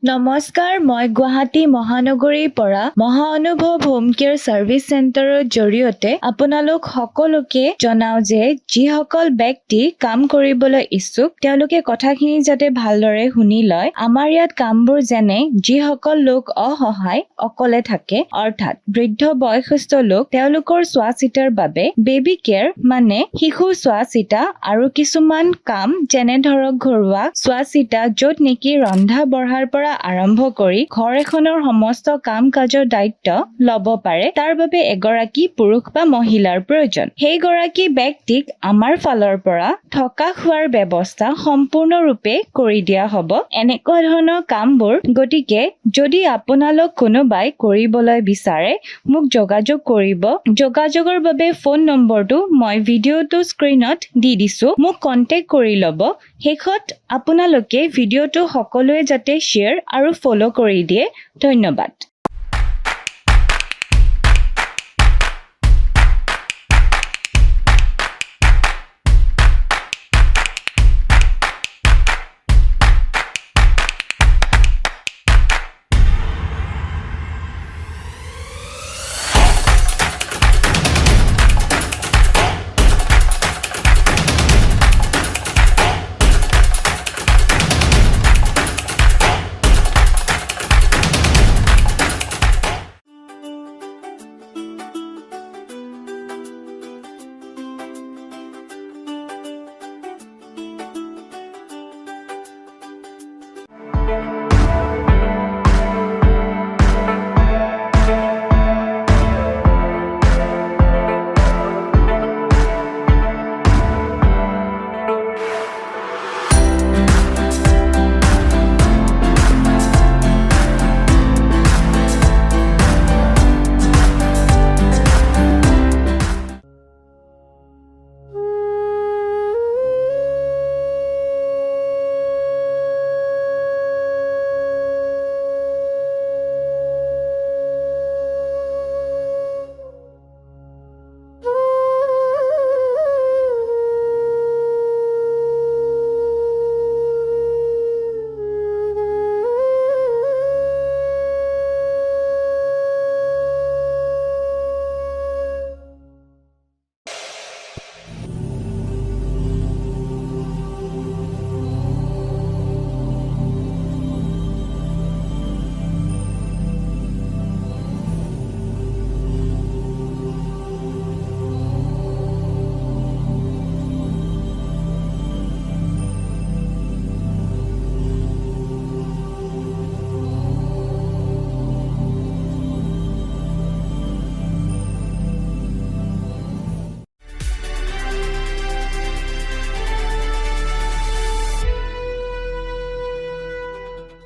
নমস্কাৰ, মই গুৱাহাটী মহানগৰীৰ পৰা মহানুভৱ হোম কেয়াৰ সাৰ্ভিস চেণ্টাৰৰ জৰিয়তে আপোনালোক সকলোকে জনাও যে যিসকল ব্যক্তি কাম কৰিবলৈ ইচ্ছুক তেওঁলোকে কথাখিনি যাতে ভালদৰে শুনি লয়। আমাৰ ইয়াত কামবোৰ যেনে যিসকল লোক অসহায় অকলে থাকে অৰ্থাৎ বৃদ্ধ বয়সস্থ লোক তেওঁলোকৰ চোৱা চিতাৰ বাবে বেবী কেয়াৰ মানে শিশু চোৱা চিতা আৰু কিছুমান কাম যেনে ধৰক ঘৰুৱা চোৱা চিতা য'ত নেকি ৰন্ধা বঢ়াৰ পৰা আৰম্ভ কৰি ঘৰ এখনৰ সমস্ত কাম কাজৰ দায়িত্ব ল'ব পাৰে তাৰ বাবে এগৰাকী পুৰুষ বা মহিলাৰ প্ৰয়োজন। সেই গৰাকী ব্যক্তিক আমাৰ ফালৰ পৰা থকা খোৱাৰ ব্যৱস্থা সম্পূৰ্ণৰূপে কৰি দিয়া হ'ব। এনেকুৱা ধৰণৰ কামবোৰ গতিকে যদি আপোনালোক কোনোবাই কৰিবলৈ বিচাৰে মোক যোগাযোগ কৰিব। যোগাযোগৰ বাবে ফোন নম্বৰটো মই ভিডিঅ'টো স্ক্ৰীনত দি দিছো, মোক কন্টেক্ট কৰি ল'ব। শেষত আপোনালোকে ভিডিঅ'টো সকলোৱে যাতে শ্বেয়াৰ আৰু ফলো কৰি দিয়ে। ধন্যবাদ।